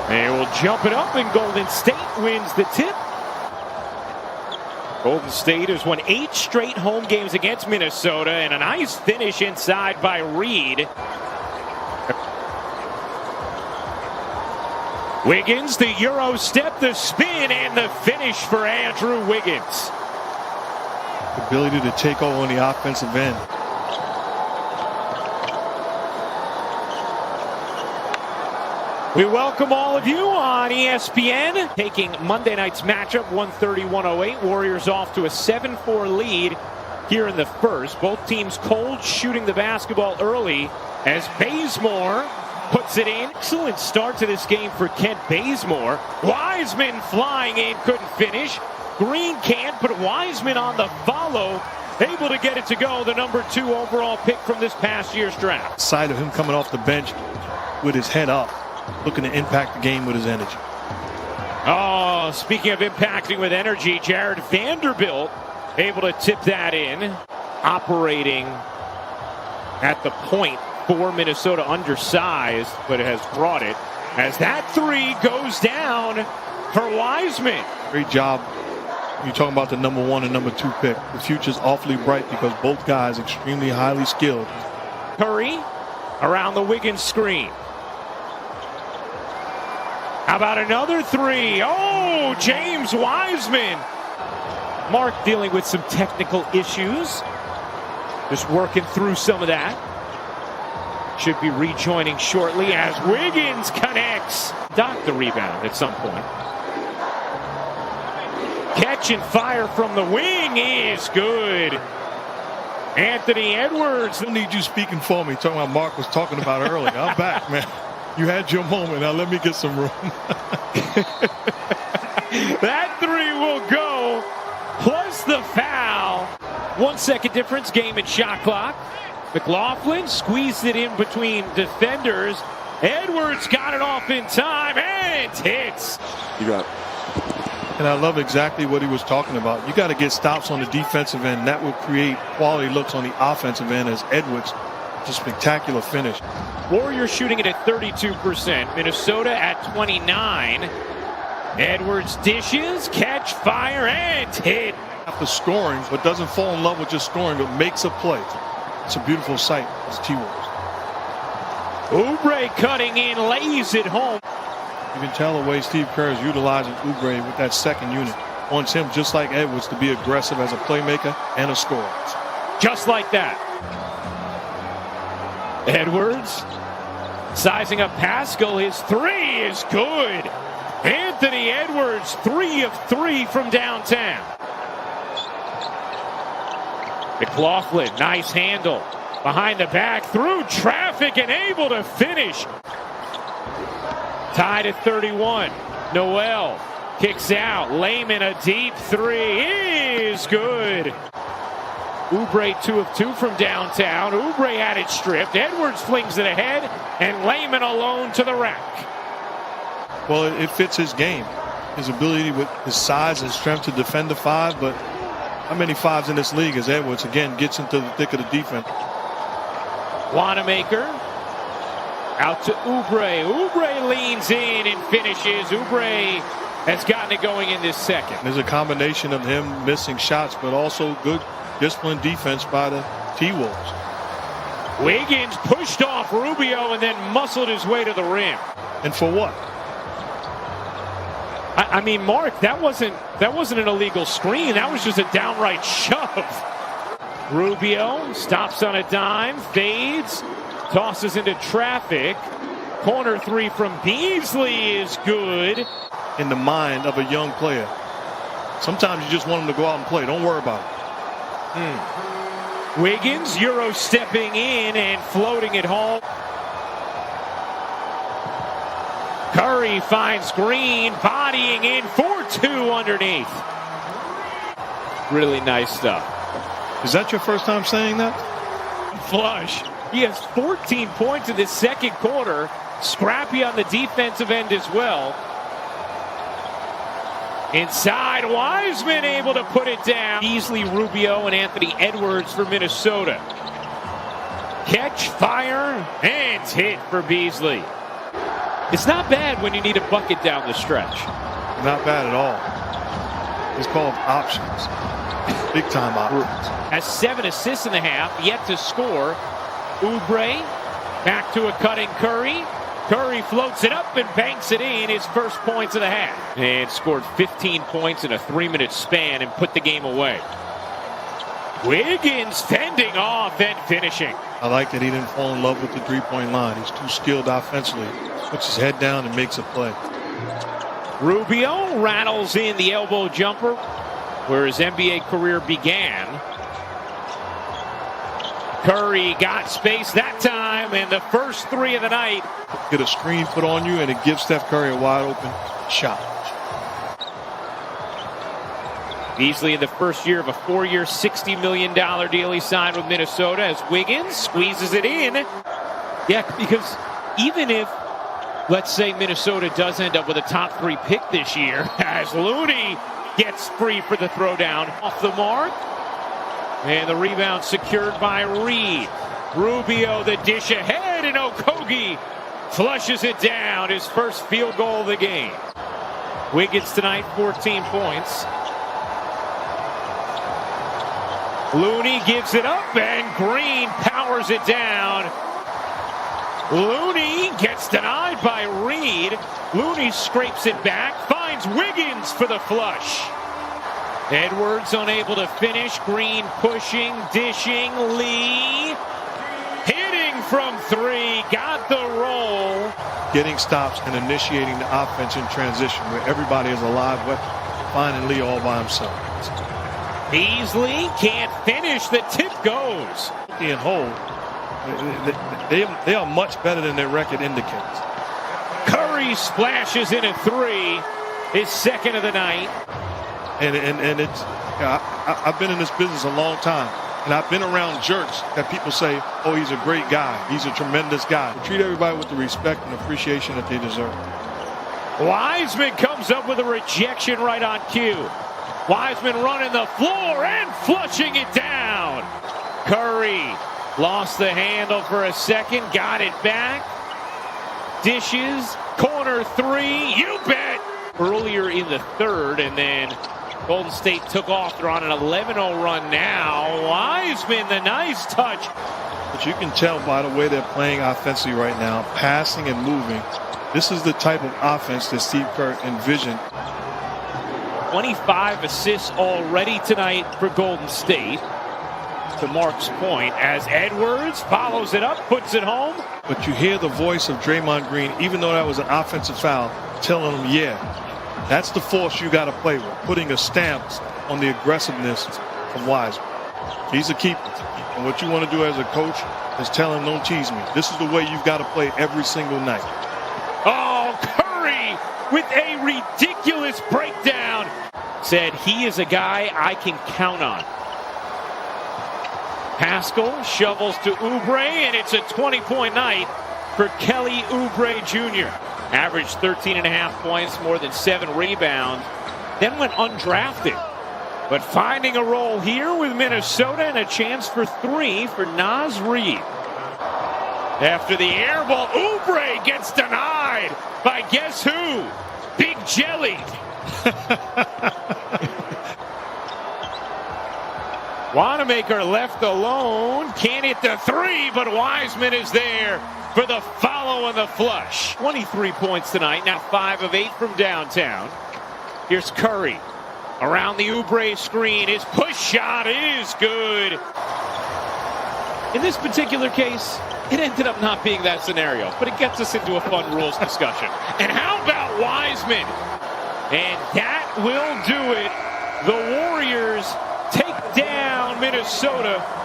They will jump it up, and Golden State wins the tip. Golden State has won 8 straight home games against Minnesota, and a nice finish inside by Reed. Wiggins, the Euro step, the spin, and the finish for Andrew Wiggins. The ability to take over on the offensive end. We welcome all of you on ESPN. Taking Monday night's matchup, 130-108. Warriors off to a 7-4 lead here in the first. Both teams cold, shooting the basketball early as Bazemore puts it in. Excellent start to this game for Kent Bazemore. Wiseman flying in, couldn't finish. Green can't, but Wiseman on the follow, able to get it to go. The number 2 overall pick from this past year's draft. Sight of him coming off the bench with his head up, looking to impact the game with his energy. Oh, speaking of impacting with energy, Jared Vanderbilt able to tip that in. Operating at the point for Minnesota, undersized, but it has brought it. As that 3 goes down for Wiseman. Great job. You're talking about the number 1 and number 2 pick. The future's awfully bright because both guys extremely highly skilled. Curry around the Wiggins screen. How about another 3? Oh, James Wiseman. Mark dealing with some technical issues. Just working through some of that. Should be rejoining shortly as Wiggins connects. Dock the rebound at some point. Catch and fire from the wing is good. Anthony Edwards. I don't need you speaking for me. Talking about Mark was talking about earlier. I'm back, man. You had your moment. Now let me get some room. That 3 will go. Plus the foul. 1 second difference. Game and shot clock. McLaughlin squeezed it in between defenders. Edwards got it off in time and hits. You got it. And I love exactly what he was talking about. You got to get stops on the defensive end. That will create quality looks on the offensive end as Edwards. Just spectacular finish. Warriors shooting it at 32%. Minnesota at 29%. Edwards dishes, catch, fire, and hit. After scoring, but doesn't fall in love with just scoring, but makes a play. It's a beautiful sight as T-Wolves. Oubre cutting in, lays it home. You can tell the way Steve Kerr is utilizing Oubre with that second unit. Wants him, just like Edwards, to be aggressive as a playmaker and a scorer. Just like that. Edwards sizing up Pascal. His 3 is good. Anthony Edwards, 3 of 3 from downtown. McLaughlin, nice handle. Behind the back, through traffic, and able to finish. Tied at 31. Noel kicks out. Layman, a deep 3 is good. Oubre 2 of 2 from downtown. Oubre had it stripped. Edwards flings it ahead, and Layman alone to the rack. Well, it fits his game. His ability with his size and strength to defend the 5, but how many 5s in this league as Edwards, again, gets into the thick of the defense. Wanamaker out to Oubre. Oubre leans in and finishes. Oubre has gotten it going in this second. There's a combination of him missing shots, but also good disciplined defense by the T-Wolves. Wiggins pushed off Rubio and then muscled his way to the rim. And for what? I mean, Mark, that wasn't an illegal screen. That was just a downright shove. Rubio stops on a dime, fades, tosses into traffic. Corner 3 from Beasley is good. In the mind of a young player. Sometimes you just want him to go out and play. Don't worry about it. Wiggins, Euro stepping in and floating it home. Curry finds Green, bodying in for 2 underneath. Really nice stuff. Is that your first time saying that? Flush. He has 14 points in the second quarter. Scrappy on the defensive end as well. Inside, Wiseman able to put it down. Beasley, Rubio, and Anthony Edwards for Minnesota. Catch, fire, and hit for Beasley. It's not bad when you need a bucket down the stretch. Not bad at all. It's called options. Big time options. Has 7 assists in the half, yet to score. Oubre back to a cutting Curry. Curry floats it up and banks it in, his first points of the half. And scored 15 points in a 3-minute span and put the game away. Wiggins fending off and finishing. I like that he didn't fall in love with the three-point line. He's too skilled offensively. Puts his head down and makes a play. Rubio rattles in the elbow jumper where his NBA career began. Curry got space that time, and the first 3 of the night. Get a screen put on you, and it gives Steph Curry a wide open shot. Beasley in the first year of a 4-year, $60 million deal he signed with Minnesota as Wiggins squeezes it in. Yeah, because even if, let's say, Minnesota does end up with a top 3 pick this year, as Looney gets free for the throwdown off the mark. And the rebound secured by Reed. Rubio the dish ahead, and Okogie flushes it down. His first field goal of the game. Wiggins tonight, 14 points. Looney gives it up, and Green powers it down. Looney gets denied by Reed. Looney scrapes it back, finds Wiggins for the flush. Edwards unable to finish. Green pushing, dishing. Lee hitting from 3. Got the roll. Getting stops and initiating the offense in transition where everybody is a live weapon. Finding Lee all by himself. Beasley can't finish. The tip goes. And hold. They are much better than their record indicates. Curry splashes in a 3. His second of the night. And it's, I've been in this business a long time, and I've been around jerks that people say, oh, he's a great guy. He's a tremendous guy. Treat everybody with the respect and appreciation that they deserve. Wiseman comes up with a rejection right on cue. Wiseman running the floor and flushing it down. Curry lost the handle for a second, got it back. Dishes, corner 3, you bet. Earlier in the third, and then Golden State took off. They're on an 11-0 run now. Wiseman, the nice touch. But you can tell by the way they're playing offensively right now, passing and moving. This is the type of offense that Steve Kerr envisioned. 25 assists already tonight for Golden State. To Mark's point, as Edwards follows it up, puts it home. But you hear the voice of Draymond Green, even though that was an offensive foul, telling him, yeah, that's the force you got to play with, putting a stamp on the aggressiveness from Wiseman. He's a keeper. And what you want to do as a coach is tell him, don't tease me. This is the way you've got to play every single night. Oh, Curry with a ridiculous breakdown. Said he is a guy I can count on. Pascal shovels to Oubre, and it's a 20-point night for Kelly Oubre Jr. Averaged 13.5 points, more than 7 rebounds, then went undrafted. But finding a role here with Minnesota and a chance for 3 for Naz Reid. After the air ball, Oubre gets denied by guess who? Big Jelly. Wanamaker left alone. Can't hit the 3, but Wiseman is there for the follow and the flush. 23 points tonight, now 5 of 8 from downtown. Here's Curry around the Oubre screen. His push shot is good. In this particular case, it ended up not being that scenario, but it gets us into a fun rules discussion. And how about Wiseman? And that will do it. The Warriors take down Minnesota